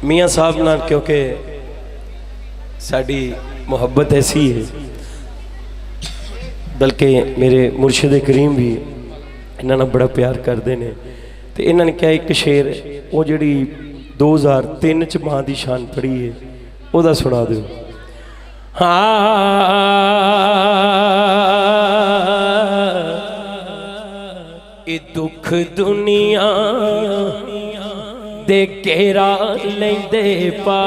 मियाँ साहब नाल क्योंकि साड़ी मुहब्बत ऐसी है, बल्कि मेरे मुर्शिद करीम भी इन्होंने बड़ा प्यार करते हैं। तो इन्होंने क्या एक शेर वो जी 2003 च माँ की शान पढ़ी है वह सुना दो। हाँ ये दुख दुनिया दे घेरा लेंदे पा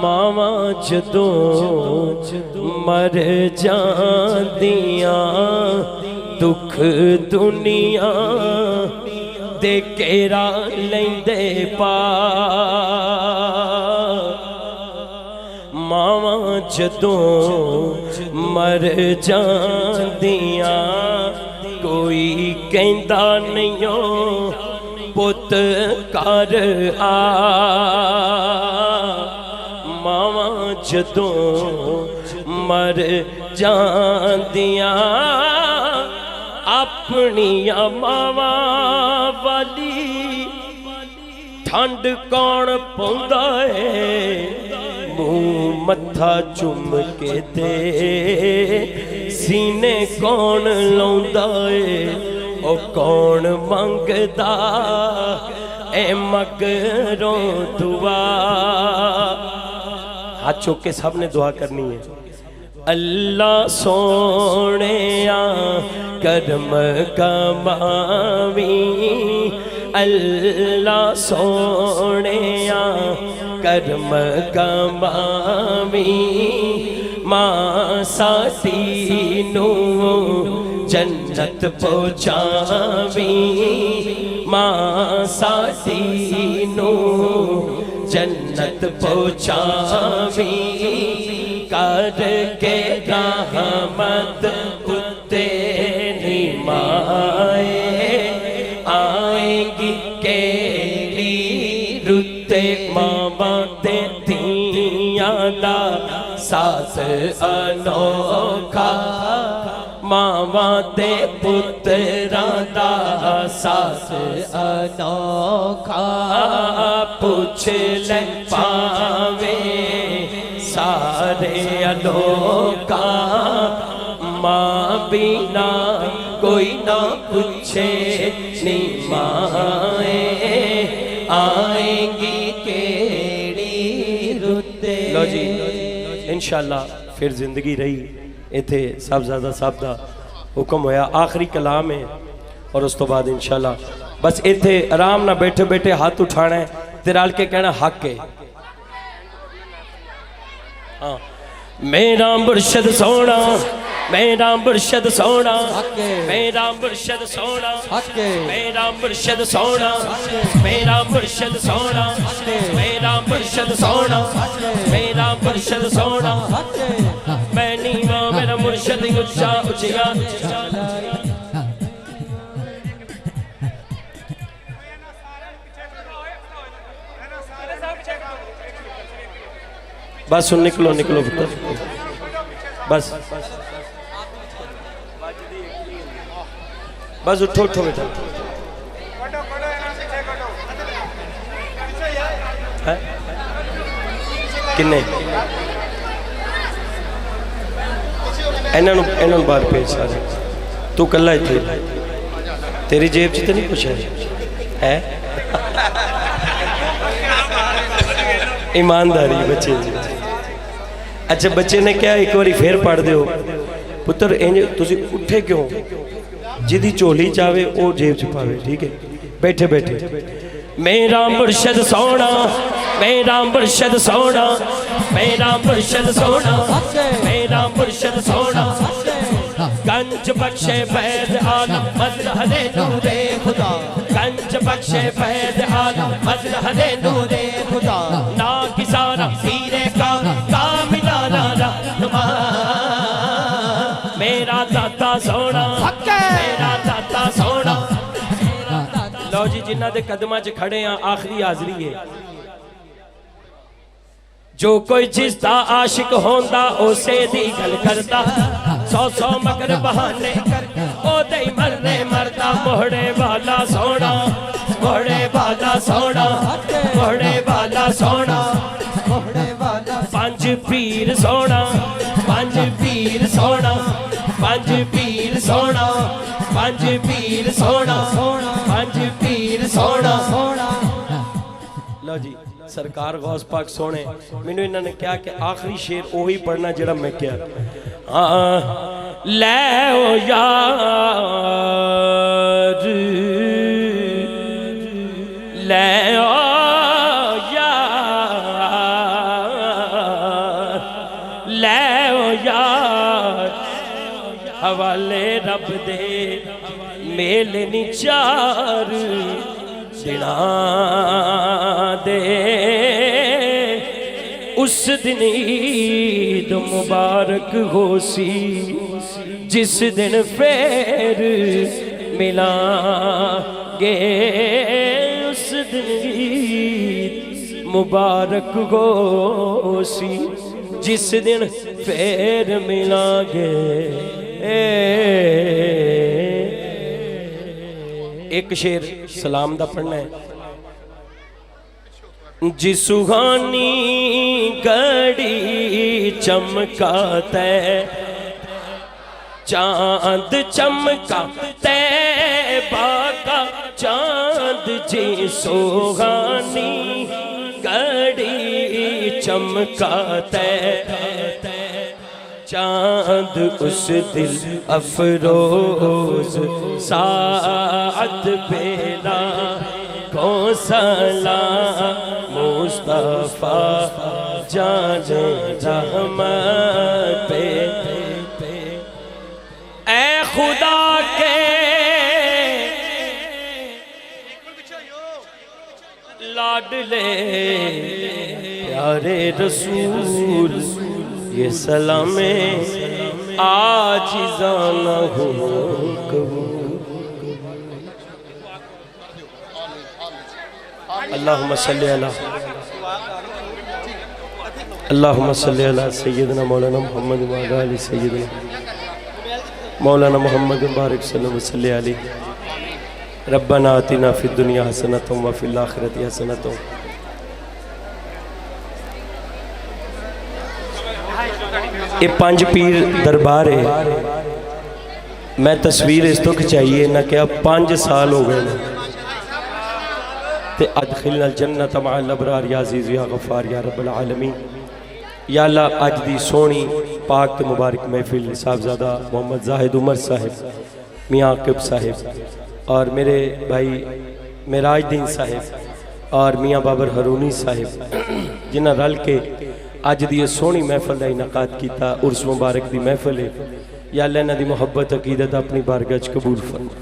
मावा जदों मर जांदियां दुख दुनिया दे घेरा लेंदे पा मावा जदों मर जांदियां कोई कहंदा नहीं पुत कर आ मावा जदों मर जांदियां अपनिया मावा वाली ठंड कौन पौंदा है मुँह मत्था चुम के दे सीने कौन लाउंदा है ओ कौन मंगदा ए मगरों दुआ। हाथ चौक के सब ने दुआ करनी है। अल्लाह सोने करम कमावी अल्लाह सोने करम कमावी मां साडी नू जन्नत पहुंचावी मां साडी नू जन्नत पहुंचावी करके रहमत उत्ते निमाए आएंगी केली रुते मामा ते दियां दा साथ अनोखा मावा ते पुत्रां दा साथ अनोखा पूछ ले पावे सारे अलोका माँ बिना कोई ना पूछे नी माए आएंगी केड़ी रुते। लो जी इंशाअल्लाह फिर जिंदगी रही इत्थे साहबजादा साहब का हुक्म होया आखिरी कलाम है और उस तो बाद इंशाअल्लाह बस इत्थे आराम ना बैठे बैठे हाथ उठाना है ते रल के कहना हक है। हाँ मेरा मुर्शद सोना मेरा मुर्शद सोना मेरा मुर्शद सोना मेरा मुर्शद सोना मेरा मुर्शद सोना मेरा मुर्शद सोना मेरा मुर्शद सोना मैं नीवा मेरा मुर्शद ऊंचा उचिया। बस निकलो निकलो पुत्र बस बस उठो उठो बेटा किन्ने इन्हों बाहर भेज सारे तू कला इत्थे तेरी जेब च तो नहीं कुछ है ईमानदारी बच्चे जी। अच्छा बच्चे ने क्या एक बार फिर पढ़ दो पुत्र इंज तुसी उठे क्यों जिदी झोली चावे वो जेब च पावे ठीक है बैठे बैठे। मेरा मुर्शद सोना मेरा मुर्शद सोना मेरा मुर्शद सोना मेरा मुर्शद सोना गंज बख्शे फैज़ आलम मजहरे नूरे खुदा गंज बख्शे फैज़ आलम मजहरे नूरे खुदा ना किसारा पीरे का मिलाना रहनुमा मेरा दाता सोना मेरा दाता सोना। लो जी जिन्हां दे कदमां च खड़े हैं आखिरी हाजरी है जो कोई जिसदा आशिक होंदा उसे दी गल करदा सौ सौ मगर बहाने कर ओ दे मरने मरदा मोहड़े वाला सोना मोहड़े वाला वाला सोना घोड़े वाला सोना पंज पीर सोना पंज पीर सोना पंज पीर सोना पंज पीर सोना पंज पीर सोना। लो जी सरकार गौस पाक सोने मैनू इन्होंने क्या कि आखिरी शेर वही पढ़ना जरा मैं क्या ले ओ यार ले ओ यार ले ओ यार हवाले रब दे मेल नी चार दिना दे उस दिन ईद मुबारक होसी जिस दिन फिर मिलांगे उस दिन ईद मुबारक होसी जिस दिन फिर मिलांगे। एक शेर सलाम दा पढ़ना है। जी सुहानी घड़ी चमका तै चांद चमका तै बाका चांद जी सुहानी घड़ी चमका तै चांद उस दिल अफरोज साथ बेला को सलाम मुस्तफा जान रहमत पे ए खुदा के लाडले प्यारे रसूल ये सलामे आज जाना हो अल्लाहुम्मा सल्ली अला सय्यदना मौलाना मुहम्मद व अला आलि सय्यदना मौलाना मुहम्मद बारिक सल्लल्लाहु वसल्लम अलैहि रब्बना आतिना फिद दुनिया हसनतम व फिल आखिरति हसनतम। ये पांच पीर दरबार है। मैं तस्वीर इस तो खिंचाई ना क्या 5 साल हो गए ते अदखिलना जन्नत मअल अबरार या अजीज या गफ्फार या रब्बल आलमीन। या अल्लाह अज दी सोहनी पाक ते मुबारक महफिल साहबजादा मोहम्मद जाहिद उमर साहिब मियाँ आकिब साहिब और मेरे भाई मेराजदीन साहिब और मियाँ बाबर हरूनी साहिब जिन्हें रल के अज दी सोहनी महफिल का इनाकाद किया उर्स मुबारक की महफिल है। या अल्लाह इन्हां दी मुहब्बत अकीदत अपनी बारगाह च कबूल फरमा।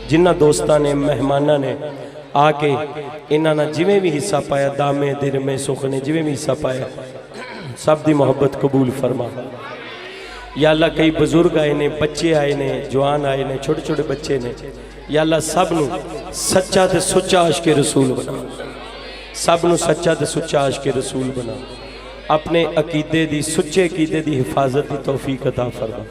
जिन्हां दोस्तां ने मेहमानां ने आके इन्हां जिमें भी हिस्सा पाया दामे दिल में सुख ने जिमें भी हिस्सा पाया सब दी मोहब्बत कबूल फरमा। या अल्लाह कई बुजुर्ग आए ने बच्चे आए ने जवान आए ने छोटे छोटे बच्चे ने। या अल्लाह सब नू सच्चा ते सुच्चा आशिक़े रसूल बना सब नू सच्चा ते सुच्चा आशिक़े रसूल बना। अपने अकीदे दी सुच्चे अकीदे दी हिफाजत की तौफीक अता फरमा।